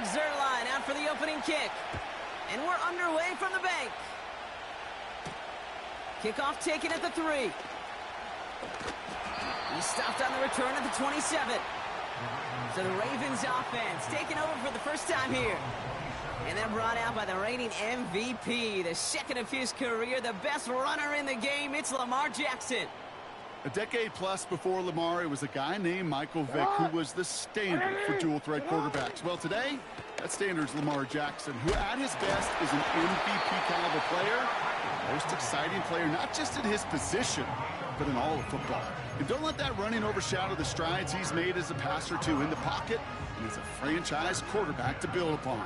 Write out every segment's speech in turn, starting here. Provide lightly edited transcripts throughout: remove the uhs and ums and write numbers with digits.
Zerline out for the opening kick. And we're underway from the bank. Kickoff taken at the 3. He stopped on the return at the 27. So the Ravens offense taking over for the first time here. And then brought out by the reigning MVP, the second of his career, the best runner in the game. It's Lamar Jackson. A decade plus before Lamar, it was a guy named Michael Vick who was the standard for dual-threat quarterbacks. Well, today, that standard is Lamar Jackson, who at his best is an MVP-caliber player, most exciting player, not just in his position, but in all of football. And don't let that running overshadow the strides he's made as a passer, too, in the pocket, and as a franchise quarterback to build upon.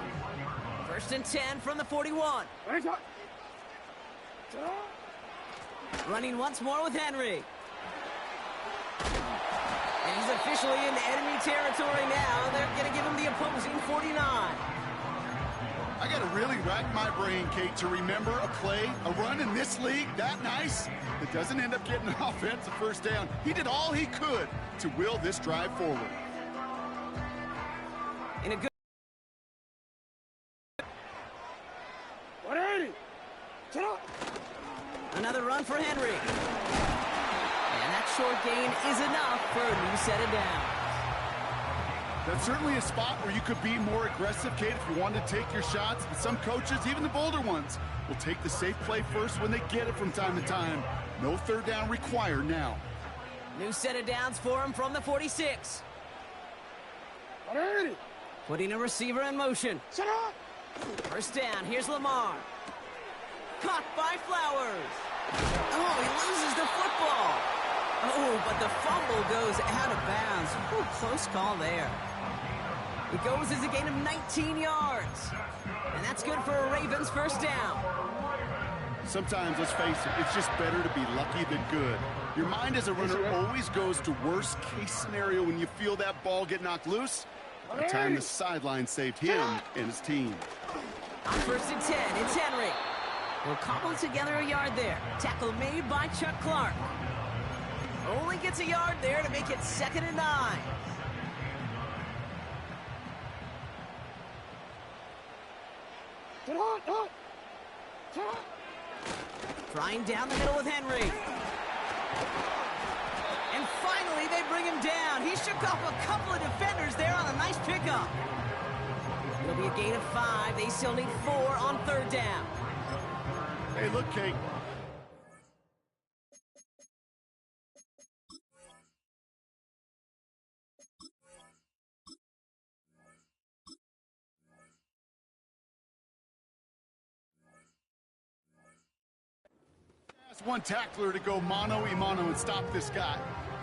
1st and 10 from the 41. Running once more with Henry. And he's officially in enemy territory now. They're going to give him the opposing 49. I got to really rack my brain, Kate, to remember a play, a run in this league that nice that doesn't end up getting an offensive first down. He did all he could to will this drive forward. In a good another run for Henry. And that short gain is enough for a new set of downs. That's certainly a spot where you could be more aggressive, Kate, if you wanted to take your shots. But some coaches, even the bolder ones, will take the safe play first when they get it from time to time. No third down required now. New set of downs for him from the 46. Putting a receiver in motion. First down, here's Lamar. Caught by Flowers. Oh, he loses the football. Oh, but the fumble goes out of bounds. Ooh, close call there. It goes as a gain of 19 yards. And that's good for a Ravens first down. Sometimes, let's face it, it's just better to be lucky than good. Your mind as a runner always goes to worst case scenario when you feel that ball get knocked loose. That time the sideline saved him and his team. On 1st and 10, it's Henry. We'll cobble together a yard there. Tackle made by Chuck Clark. Only gets a yard there to make it 2nd and 9. Trying down the middle with Henry. And finally, they bring him down. He shook off a couple of defenders there on a nice pickup. It'll be a gain of 5. They still need 4 on 3rd down. Hey, look, Kate. Ask one tackler to go mano-a-mano and stop this guy.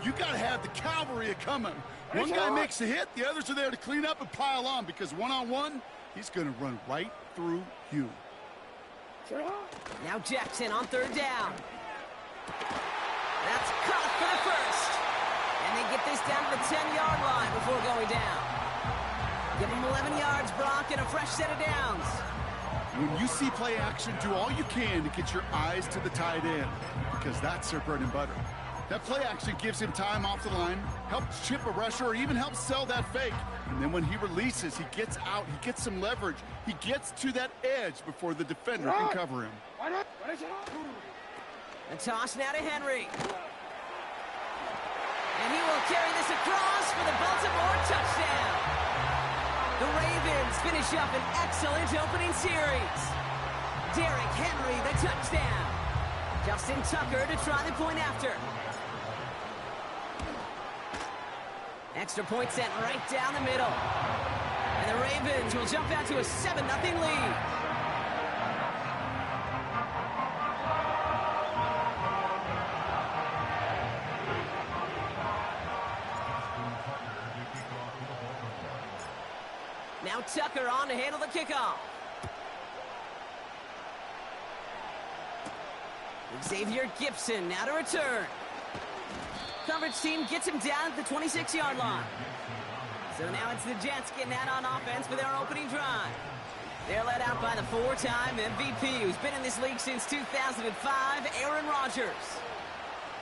You got to have the cavalry coming. One guy makes a hit, the others are there to clean up and pile on, because one-on-one, he's going to run right through you. Now Jackson on 3rd down. That's caught for the first. And they get this down to the 10-yard line before going down. Give them 11 yards, Brock, and a fresh set of downs. When you see play action, do all you can to get your eyes to the tight end, because that's their bread and butter. That play action gives him time off the line, helps chip a rusher, or even helps sell that fake. And then when he releases, he gets out, he gets some leverage. He gets to that edge before the defender can cover him. A toss now to Henry. And he will carry this across for the Baltimore touchdown. The Ravens finish up an excellent opening series. Derrick Henry, the touchdown. Justin Tucker to try the point after. Extra point sent right down the middle. And the Ravens will jump out to a 7-0 lead. Now Tucker on to handle the kickoff. Xavier Gibson now to return. Coverage team gets him down at the 26-yard line. So now it's the Jets getting out on offense for their opening drive. They're led out by the 4-time MVP who's been in this league since 2005, Aaron Rodgers.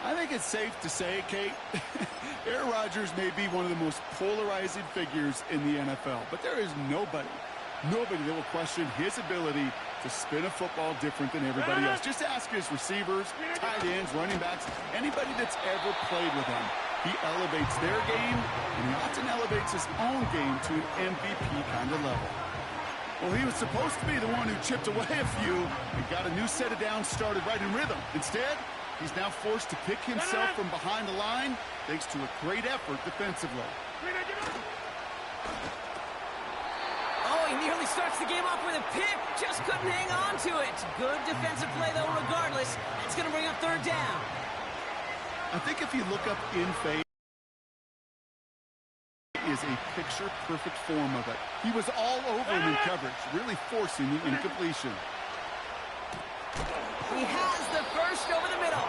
I think it's safe to say, Kate, Aaron Rodgers may be one of the most polarizing figures in the NFL, but there is nobody that will question his ability to spin a football different than everybody else. Just ask his receivers, tight ends, running backs, anybody that's ever played with him. He elevates their game, and he often elevates his own game to an MVP kind of level. Well, he was supposed to be the one who chipped away a few and got a new set of downs started right in rhythm. Instead, he's now forced to pick himself from behind the line thanks to a great effort defensively. Oh, he nearly starts the game off with a pick. Just couldn't hang on to it. Good defensive play, though, regardless. It's going to bring up third down. I think if you look up in phase, is a picture-perfect form of it. He was all over him in coverage, really forcing the incompletion. He has the first over the middle.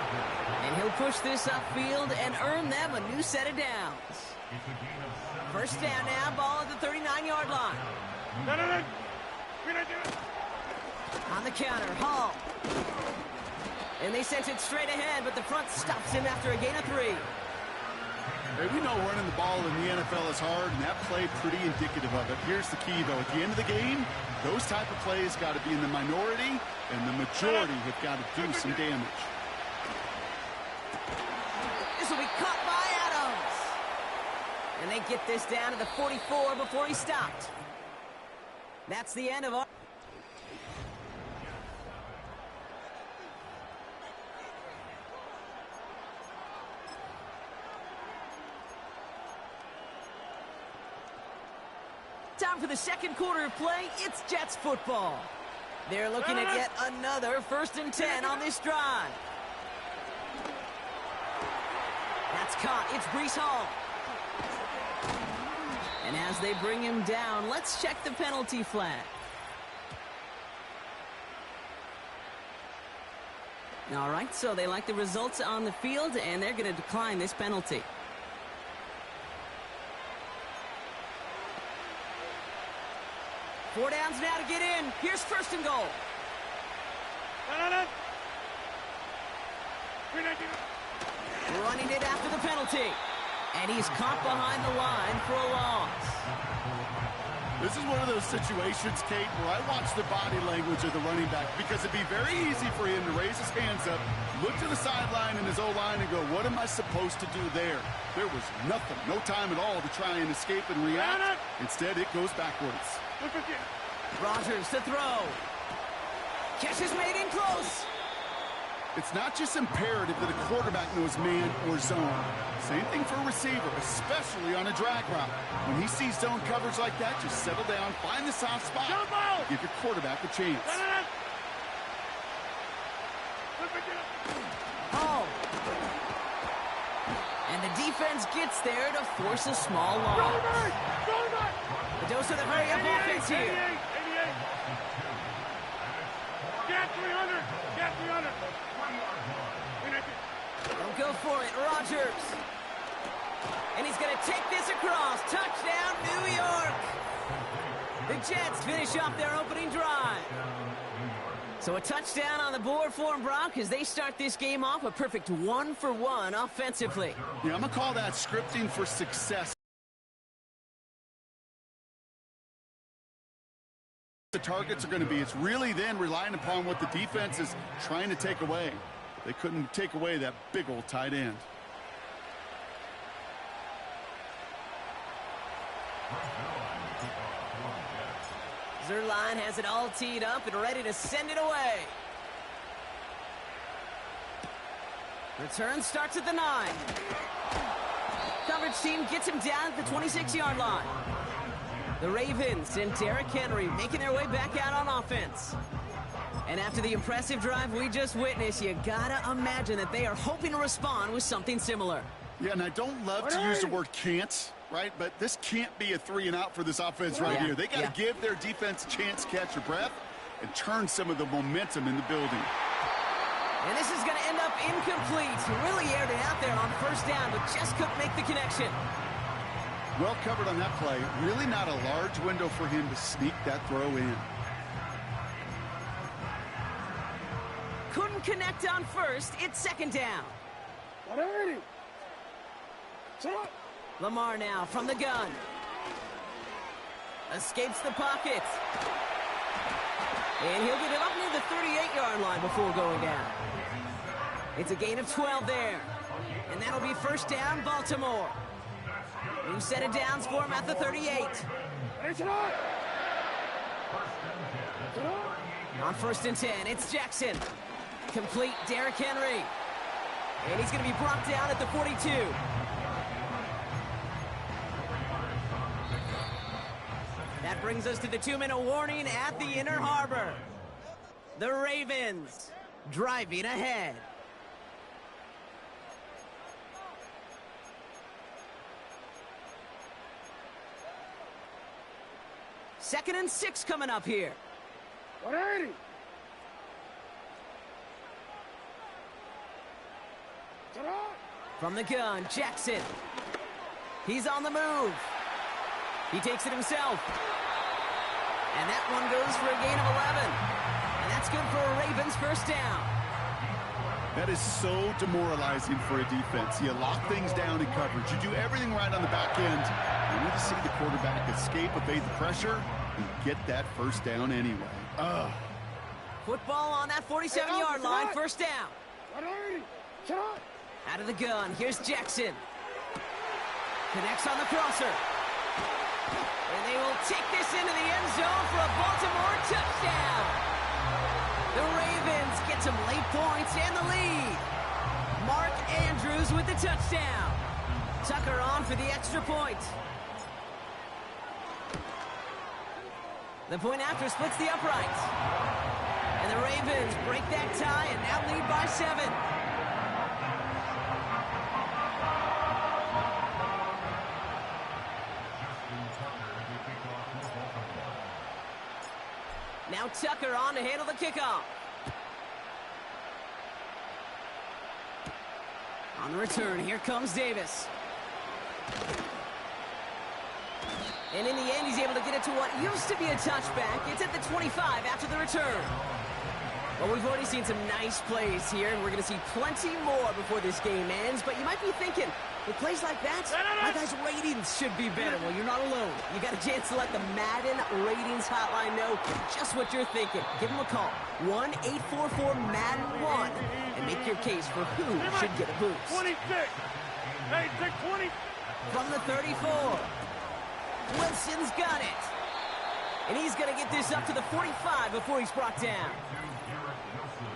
And he'll push this upfield and earn them a new set of downs. First down now, ball at the 39-yard line. On the counter, Hall. And they sent it straight ahead, but the front stops him after a gain of 3. Hey, we know running the ball in the NFL is hard, and that play pretty indicative of it. Here's the key, though. At the end of the game, those type of plays got to be in the minority, and the majority have got to do some damage. This will be caught by Adams. And they get this down to the 44 before he stopped. That's the end of our... Time for the second quarter of play. It's Jets football. They're looking at yet another 1st and 10 on this drive. That's caught. It's Breece Hall. And as they bring him down, let's check the penalty flag. All right, so they like the results on the field, and they're going to decline this penalty. Four downs now to get in. Here's 1st and goal. Running it after the penalty. And he's caught behind the line for a loss. This is one of those situations, Kate, where I watch the body language of the running back because it'd be very easy for him to raise his hands up, look to the sideline in his O-line and go, what am I supposed to do there? There was nothing, no time at all to try and escape and react. Instead, it goes backwards. Rodgers to throw. Catch is made in close. It's not just imperative that a quarterback knows man or zone. Same thing for a receiver, especially on a drag route. When he sees zone coverage like that, just settle down, find the soft spot, give your quarterback a chance. Oh. And the defense gets there to force a small loss. The dose of the hurry-up offense here. Get 300! Get 300! Don't go for it, Rodgers. And he's going to take this across. Touchdown, New York. The Jets finish off their opening drive. So a touchdown on the board for them, Brock, as they start this game off a perfect 1-for-1 offensively. Yeah, I'm going to call that scripting for success. The targets are going to be, it's really then relying upon what the defense is trying to take away. They couldn't take away that big old tight end. Zerline has it all teed up and ready to send it away. Return starts at the 9. Coverage team gets him down at the 26-yard line. The Ravens and Derrick Henry making their way back out on offense. And after the impressive drive we just witnessed, you gotta imagine that they are hoping to respond with something similar. Yeah, and I don't love to use the word can't, right? But this can't be a 3-and-out for this offense right here. They got to give their defense a chance to catch their breath and turn some of the momentum in the building. And this is going to end up incomplete. He really aired it out there on 1st down, but just couldn't make the connection. Well covered on that play. Really not a large window for him to sneak that throw in. Couldn't connect on 1st. It's 2nd down. Lamar now from the gun. Escapes the pocket. And he'll get it up near the 38-yard line before going down. It's a gain of 12 there. And that'll be first down, Baltimore. New set of downs for him at the 38. On 1st and 10, it's Jackson. Complete, Derrick Henry. And he's going to be brought down at the 42. That brings us to the 2-minute warning at the Inner Harbor. The Ravens driving ahead. Second and 6 coming up here. 180. From the gun, Jackson. He's on the move. He takes it himself. And that one goes for a gain of 11. And that's good for a Ravens first down. That is so demoralizing for a defense. You lock things down in coverage. You do everything right on the back end. You need to see the quarterback escape, evade the pressure, and get that first down anyway. Ugh. Football on that 47-yard line, first down. Out of the gun, here's Jackson. Connects on the crosser. And they will take this into the end zone for a Baltimore touchdown. The Ravens get some late points and the lead. Mark Andrews with the touchdown. Tucker on for the extra point. The point after splits the uprights. And the Ravens break that tie and now lead by 7. Now Tucker on to handle the kickoff. On the return, here comes Davis. And in the end, he's able to get it to what used to be a touchback. It's at the 25 after the return. Well, we've already seen some nice plays here, and we're going to see plenty more before this game ends. But you might be thinking, with plays like that, my guys' ratings should be better. Well, you're not alone. You got a chance to let the Madden Ratings Hotline know just what you're thinking. Give them a call, 1-844-MADDEN-1, and make your case for who should get a boost. 26. Hey, take 20. From the 34, Wilson's got it. And he's going to get this up to the 45 before he's brought down.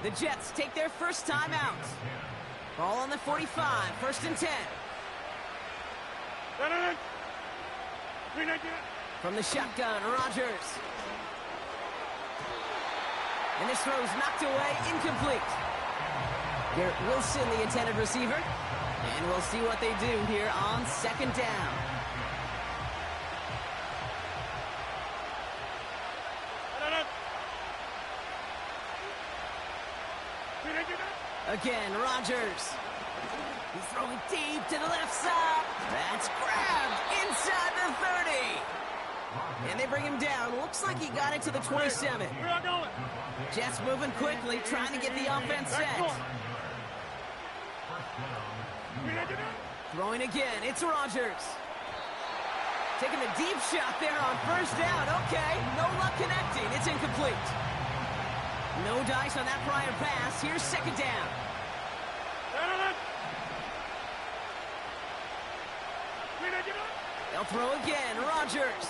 The Jets take their first time out. Ball on the 45, 1st and 10. From the shotgun, Rodgers. And this throw's knocked away, incomplete. Garrett Wilson, the intended receiver. And we'll see what they do here on 2nd down. Again, Rodgers. He's throwing deep to the left side. That's grabbed inside the 30. And they bring him down. Looks like he got it to the 27. Jets moving quickly, trying to get the offense set. Throwing again, it's Rodgers. Taking the deep shot there on 1st down. Okay, no luck connecting. It's incomplete. No dice on that prior pass. Here's 2nd down. They'll throw again. Rodgers.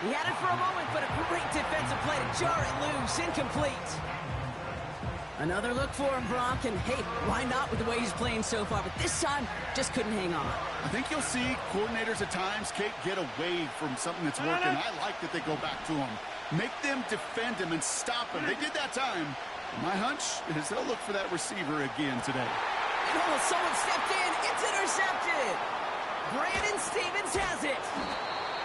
He had it for a moment, but a great defensive play to jar it loose. Incomplete. Another look for him, Brock, and hey, why not with the way he's playing so far? But this time, just couldn't hang on. I think you'll see coordinators at times can't get away from something that's working. I like that they go back to him. Make them defend him and stop him. They did that time. My hunch is they'll look for that receiver again today. Oh, someone stepped in. It's intercepted. Brandon Stevens has it.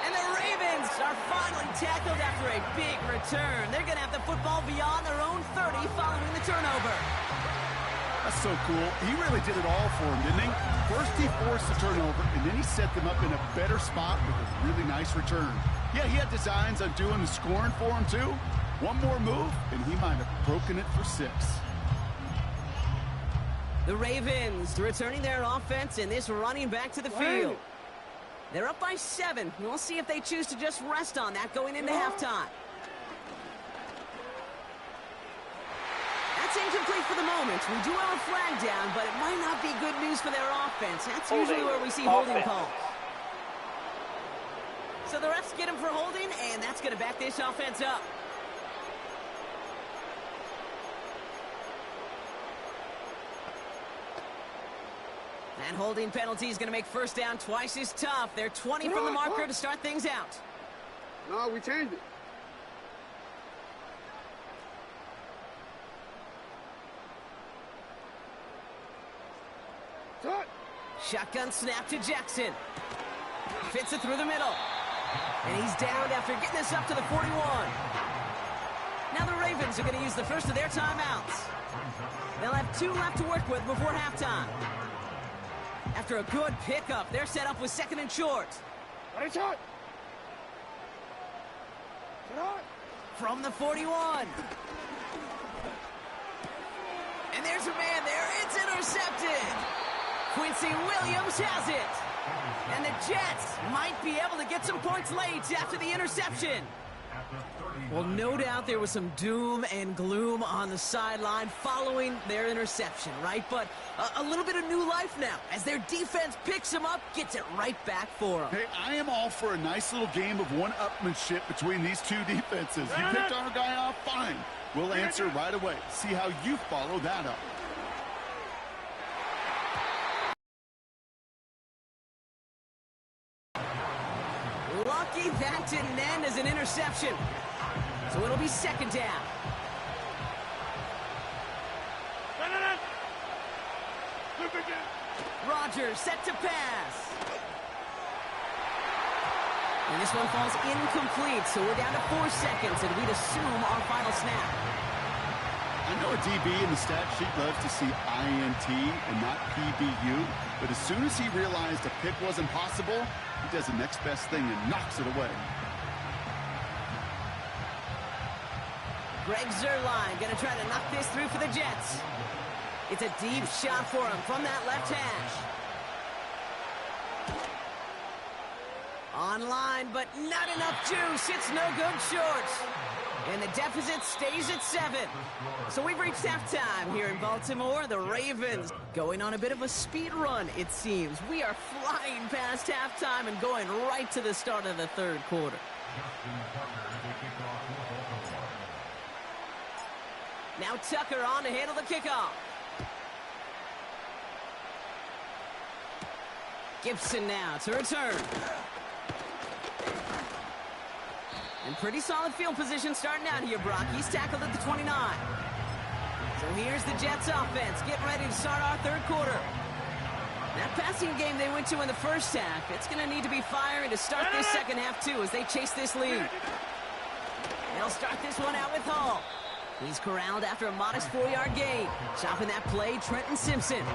And the Ravens are finally tackled after a big return. They're going to have the football beyond their own 30 following the turnover. That's so cool. He really did it all for him, didn't he? First he forced the turnover, and then he set them up in a better spot with a really nice return. Yeah, he had designs on doing the scoring for him, too. One more move, and he might have broken it for 6. The Ravens returning their offense and this running back to the field. They're up by 7. We'll see if they choose to just rest on that going into halftime. That's incomplete for the moment. We do have a flag down, but it might not be good news for their offense. That's usually where we see holding calls. So the refs get him for holding, and that's going to back this offense up. That holding penalty is going to make first down twice as tough. They're 20 from the marker to start things out. No, we changed it. Shotgun snap to Jackson. Fits it through the middle. And he's down after getting this up to the 41. Now the Ravens are going to use the first of their timeouts. They'll have 2 left to work with before halftime. After a good pickup, they're set up with 2nd and short. From the 41. And there's a man there. It's intercepted. Quincy Williams has it. And the Jets might be able to get some points late after the interception. Well, no doubt there was some doom and gloom on the sideline following their interception, right? But a little bit of new life now as their defense picks them up, gets it right back for them. Hey, I am all for a nice little game of one-upmanship between these two defenses. You picked our guy off, fine. We'll answer right away. See how you follow that up. Lucky that didn't end as an interception. So it'll be 2nd down. Rodgers set to pass. And this one falls incomplete, so we're down to 4 seconds, and we'd assume our final snap. I know a DB in the stat sheet loves to see INT and not PBU, but as soon as he realized a pick wasn't possible, he does the next best thing and knocks it away. Greg Zuerlein going to try to knock this through for the Jets. It's a deep shot for him from that left hash. Online, but not enough juice. It's no good short. And the deficit stays at 7. So we've reached halftime here in Baltimore. The Ravens going on a bit of a speed run, it seems. We are flying past halftime and going right to the start of the 3rd quarter. Now Tucker on to handle the kickoff. Gibson now to return. And pretty solid field position starting out here, Brock. He's tackled at the 29. So here's the Jets offense getting ready to start our 3rd quarter. That passing game they went to in the first half, it's going to need to be firing to start this 2nd half, too, as they chase this lead. They'll start this one out with Hall. He's corralled after a modest 4-yard gain. Chopping that play, Trenton Simpson.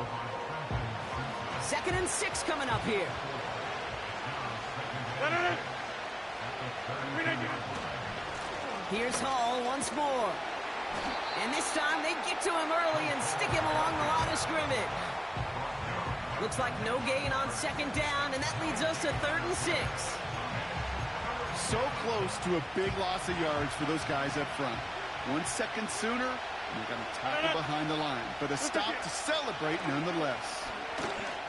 2nd and 6 coming up here. Here's Hall once more. And this time they get to him early and stick him along the line of scrimmage. Looks like no gain on 2nd down, and that leads us to 3rd and 6. So close to a big loss of yards for those guys up front. 1 second sooner, and they're going to tackle behind the line. But a stop to celebrate nonetheless.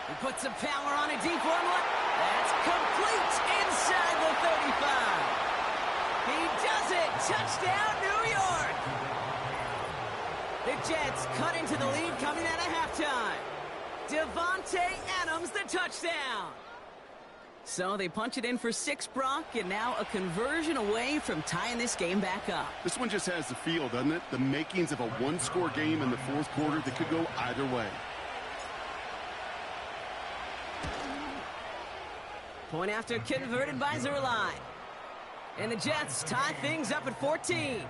He puts some power on a deep one. That's complete inside the 35. He does it. Touchdown, New York. The Jets cut into the lead coming out of halftime. Devontae Adams, the touchdown. So they punch it in for 6, Brock, and now a conversion away from tying this game back up. This one just has the feel, doesn't it? The makings of a one-score game in the 4th quarter that could go either way. Point after converted by Zuerlein. And the Jets tie things up at 14.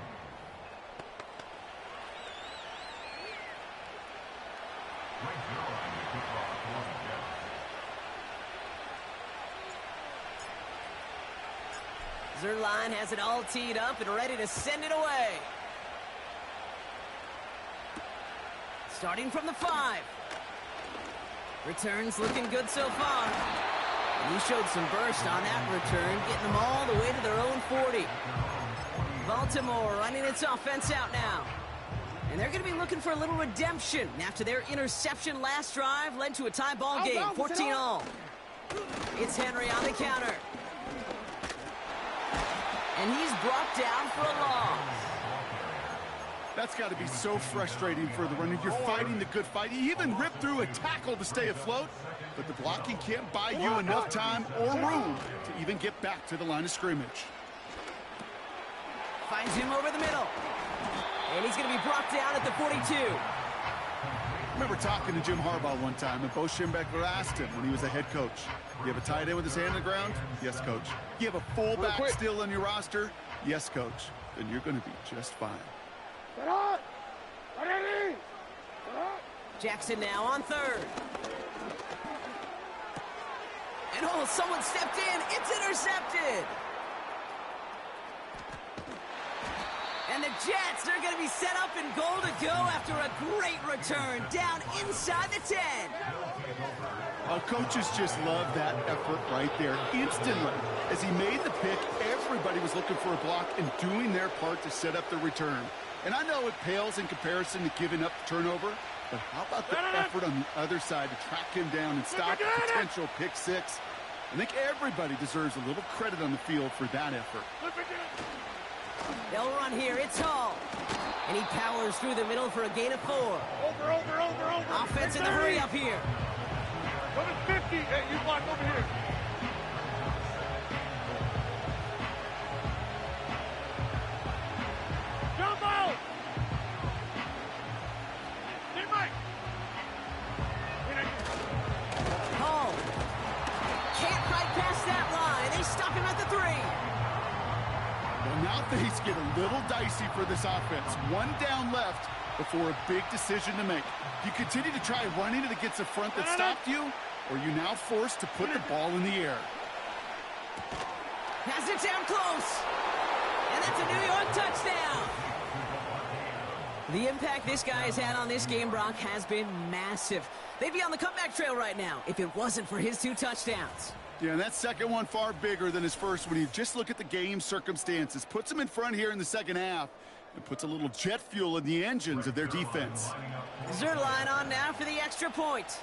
Zuerlein has it all teed up and ready to send it away. Starting from the 5. Return's looking good so far. And he showed some burst on that return, getting them all the way to their own 40. Baltimore running its offense out now. And they're going to be looking for a little redemption after their interception last drive led to a tie ball game, 14-all. It's Henry on the counter. And he's brought down for a loss. That's got to be so frustrating for the runner. You're fighting the good fight. He even ripped through a tackle to stay afloat, but the blocking can't buy you enough time or room to even get back to the line of scrimmage. Finds him over the middle. And he's going to be brought down at the 42. I remember talking to Jim Harbaugh one time, and Bo Schembechler asked him when he was a head coach, you have a tight end with his hand on the ground? Yes, coach. You have a fullback still on your roster? Yes, coach. Then you're going to be just fine. Jackson now on third. And oh, someone stepped in. It's intercepted. And the Jets, they're going to be set up in goal to go after a great return down inside the 10. Coaches just love that effort right there. Instantly, as he made the pick, everybody was looking for a block and doing their part to set up the return. And I know it pales in comparison to giving up the turnover, but how about the effort on the other side to track him down and stop a potential pick six? I think everybody deserves a little credit on the field for that effort. They'll run here. It's Hall. And he powers through the middle for a gain of 4. Over. Offense in the hurry up here. Come at 50. Hey, you block over here. Jump out. Hey, Mike. Hall. Can't fight past that line. They stop him at the 3. Well, now things get a little dicey for this offense. One down left before a big decision to make. Do you continue to try running it against a front that stopped you, or are you now forced to put the ball in the air? Has it down close. And that's a New York touchdown. The impact this guy has had on this game, Brock, has been massive. They'd be on the comeback trail right now if it wasn't for his 2 touchdowns. Yeah, and that second one far bigger than his first when you just look at the game circumstances. Puts them in front here in the second half and puts a little jet fuel in the engines of their defense. Zerline on now for the extra point.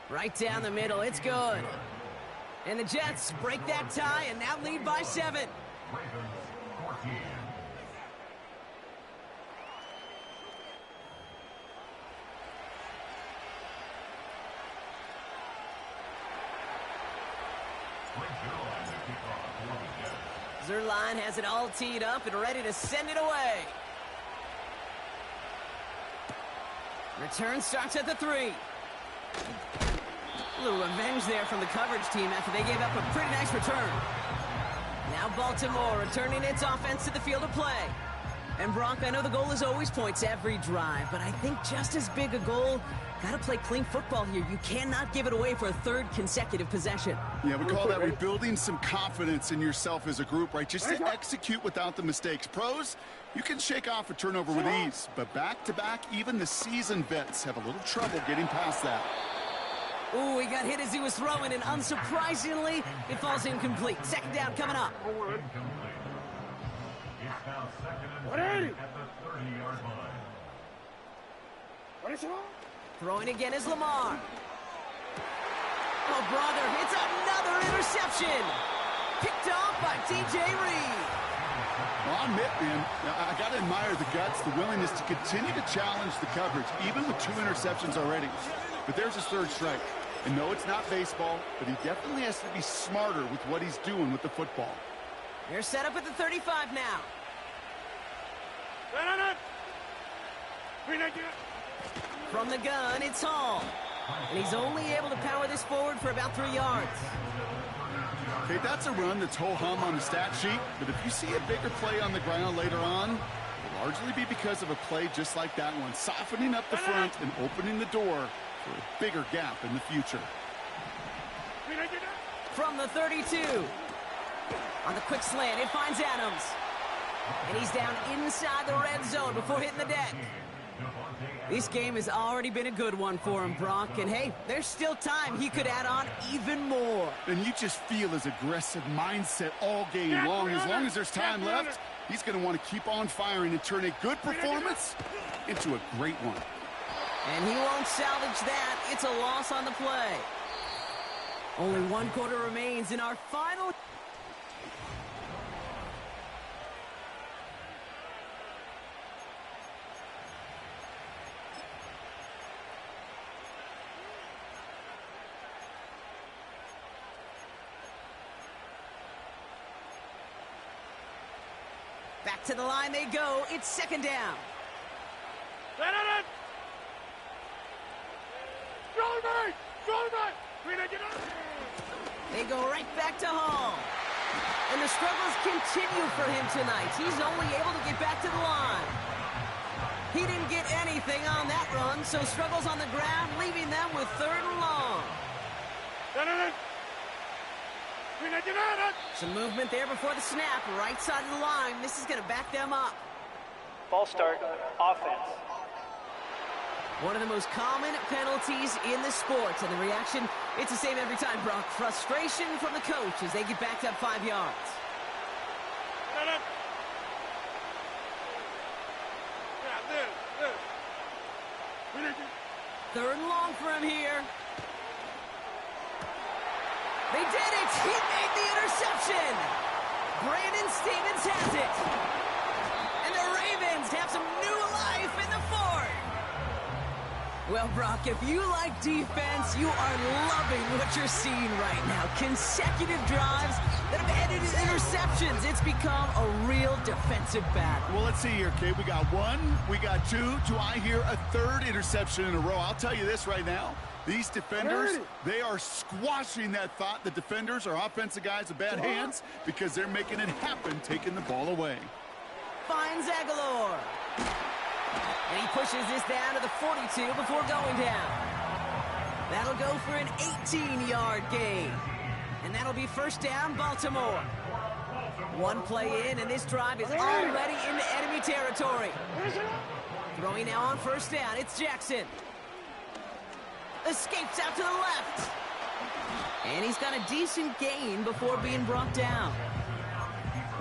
Right down the middle, it's good. And the Jets break that tie and now lead by 7. Zerline has it all teed up and ready to send it away. Return starts at the 3. A little revenge there from the coverage team after they gave up a pretty nice return. Now Baltimore returning its offense to the field of play. And Brock, I know the goal is always points every drive, but I think just as big a goal, got to play clean football here. You cannot give it away for a 3rd consecutive possession. Yeah, we call that rebuilding some confidence in yourself as a group, right? Just to execute without the mistakes. Pros, you can shake off a turnover with ease, but back-to-back, even the seasoned vets have a little trouble getting past that. Ooh, he got hit as he was throwing, and unsurprisingly, it falls incomplete. Second down coming up. Throwing again is Lamar. Oh, brother, it's another interception. Picked off by T.J. Reed. Well, I'll admit, man, I got to admire the guts, the willingness to continue to challenge the coverage, even with 2 interceptions already. But there's his 3rd strike. And no, it's not baseball, but he definitely has to be smarter with what he's doing with the football. They're set up at the 35 now. From the gun, it's Hall. And he's only able to power this forward for about 3 yards. Okay, that's a run that's ho-hum on the stat sheet, but if you see a bigger play on the ground later on, it'll largely be because of a play just like that one, softening up the front and opening the door for a bigger gap in the future. From the 32. On the quick slant, it finds Adams. And he's down inside the red zone before hitting the deck. This game has already been a good one for him, Brock. And hey, there's still time. He could add on even more. And you just feel his aggressive mindset all game long. As long as there's time left, he's going to want to keep on firing and turn a good performance into a great one. And he won't salvage that. It's a loss on the play. Only 1 quarter remains in our final. Back to the line they go. It's second down. They go right back to Hall. And the struggles continue for him tonight. He's only able to get back to the line. He didn't get anything on that run, so struggles on the ground, leaving them with 3rd and long. Some movement there before the snap. Right side of the line. This is going to back them up. False start, offense. One of the most common penalties in the sport. And the reaction, it's the same every time, Brock. Frustration from the coach as they get backed up 5 yards. Third and long for him here. They did it! He made the interception! Brandon Stevens has it! And the Ravens have some new life in the fourth! Well, Brock, if you like defense, you are loving what you're seeing right now. Consecutive drives that have ended in interceptions. It's become a real defensive battle. Well, let's see here, Kate. We got 1, we got 2. Do I hear a 3rd interception in a row? I'll tell you this right now. These defenders, they are squashing that thought. The defenders are offensive guys with bad hands because they're making it happen, taking the ball away. Finds Aguilar. And he pushes this down to the 42 before going down. That'll go for an 18-yard gain. And that'll be first down, Baltimore. 1 play in, and this drive is already into enemy territory. Throwing now on first down, it's Jackson. Escapes out to the left. And he's got a decent gain before being brought down.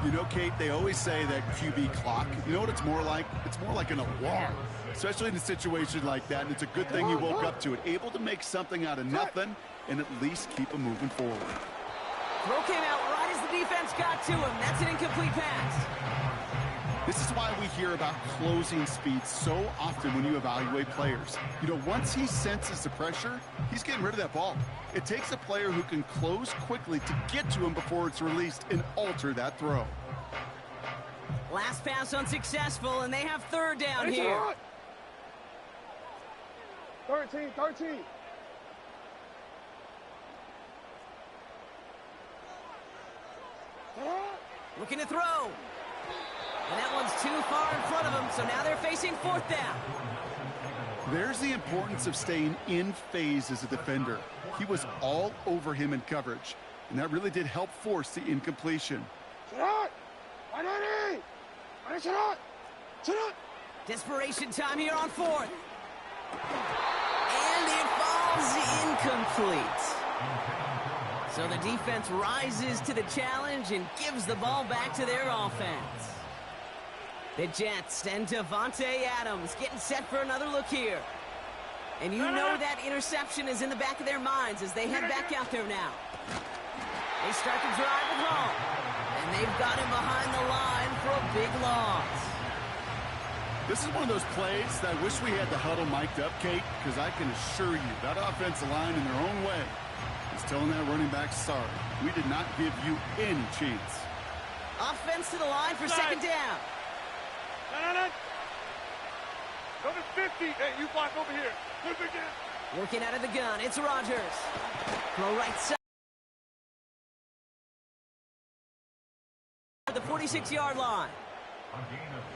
You know, Kate, they always say that QB clock, you know what it's more like? It's more like an alarm, especially in a situation like that. And it's a good thing you woke up to it, able to make something out of nothing and at least keep them moving forward. Throw came out right as the defense got to him. That's an incomplete pass. This is why we hear about closing speed so often when you evaluate players. You know, once he senses the pressure, he's getting rid of that ball. It takes a player who can close quickly to get to him before it's released and alter that throw. Last pass unsuccessful, and they have 3rd down here. 13. Looking to throw. And that one's too far in front of him, so now they're facing 4th down. There's the importance of staying in phase as a defender. He was all over him in coverage, and that really did help force the incompletion. Desperation time here on 4th. And it falls incomplete. So the defense rises to the challenge and gives the ball back to their offense. The Jets and Devontae Adams getting set for another look here. And you know that interception is in the back of their minds as they head back out there now. They start the drive with Hall. And they've got him behind the line for a big loss. This is one of those plays that I wish we had the huddle mic'd up, Kate, because I can assure you that offensive line in their own way is telling that running back, sorry, we did not give you any chance. Offense to the line for second down. Go to 50. Hey, you block over here. Move again. Working out of the gun, it's Rodgers. Throw right side. The 46-yard line.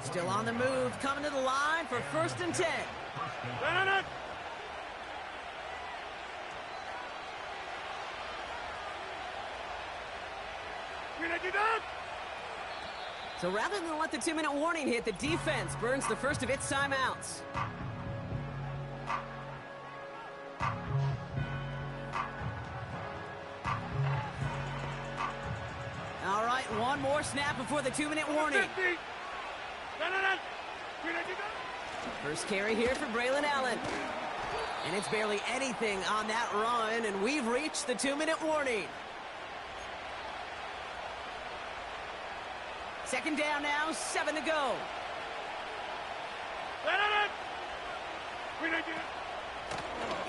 Still on the move, coming to the line for 1st and 10. So rather than let the 2-minute warning hit, the defense burns the first of its timeouts. one more snap before the 2-minute warning. First carry here for Braylon Allen. And it's barely anything on that run, and we've reached the 2-minute warning. Second down now, 7 to go.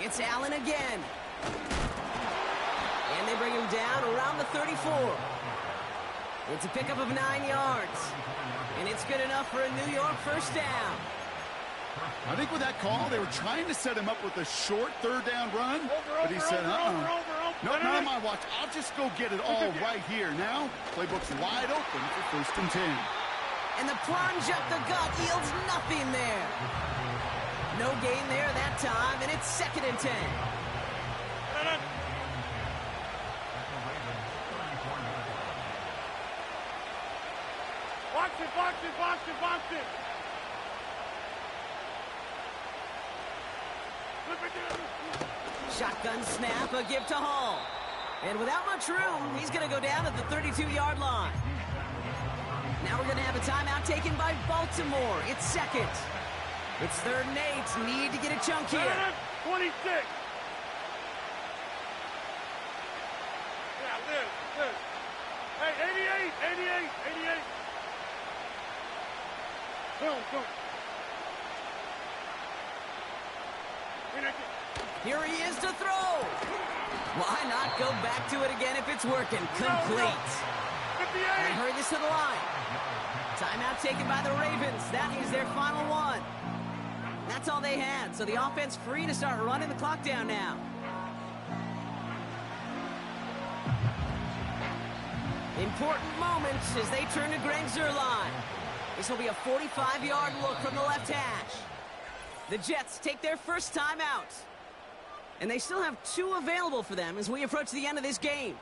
It's Allen again. And they bring him down around the 34. It's a pickup of 9 yards. And it's good enough for a New York first down. I think with that call, they were trying to set him up with a short third down run. But he said, not on my watch. I'll just go get it all right here. Now, playbook's wide open for 1st and 10. And the plunge up the gut yields nothing there. No gain there that time, and it's 2nd and 10. Box it. Shotgun snap, a give to Hall. And without much room, he's going to go down at the 32-yard line. Now we're going to have a timeout taken by Baltimore. It's 2nd. It's 3rd and 8. Need to get a chunk here. 26. Yeah, this. Hey, 88. Boom. Here he is to throw. Why not go back to it again if it's working? Complete. And hurry this to the line. Timeout taken by the Ravens. That is their final one. That's all they had, so the offense free to start running the clock down now. Important moments as they turn to Greg Zuerlein. This will be a 45-yard look from the left hash. The Jets take their first timeout. And they still have 2 available for them as we approach the end of this game.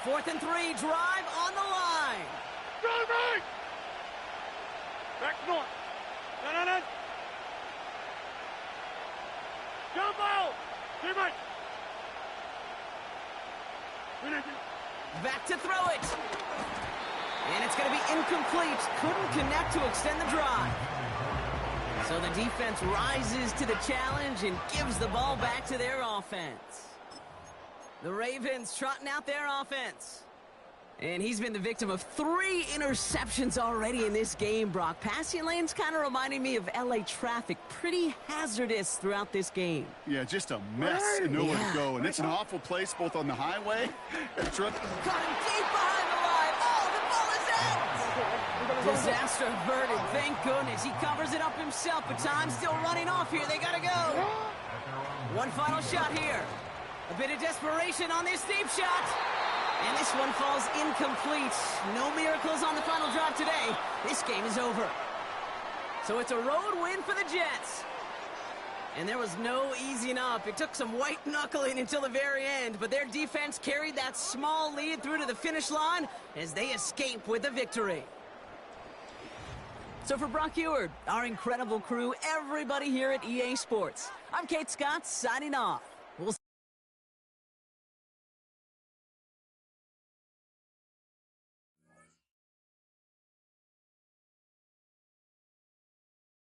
Fourth and 3, drive on the line. Drive right! Back north. No. Jump out! Keep it! Back to throw it. And it's going to be incomplete. Couldn't connect to extend the drive. So the defense rises to the challenge and gives the ball back to their offense. The Ravens trotting out their offense. And he's been the victim of 3 interceptions already in this game, Brock. Passing lanes kind of reminding me of LA traffic. Pretty hazardous throughout this game. Yeah, just a mess and nowhere to go. And it's an awful place both on the highway and Caught him deep behind the line. Oh, the ball is out! Disaster averted, thank goodness. He covers it up himself, but time's still running off here. They gotta go. One final shot here. A bit of desperation on this deep shot. And this one falls incomplete. No miracles on the final drive today. This game is over. So it's a road win for the Jets. And there was no easing up. It took some white knuckling until the very end, but their defense carried that small lead through to the finish line as they escape with the victory. So for Brock Eward, our incredible crew, everybody here at EA Sports, I'm Kate Scott signing off.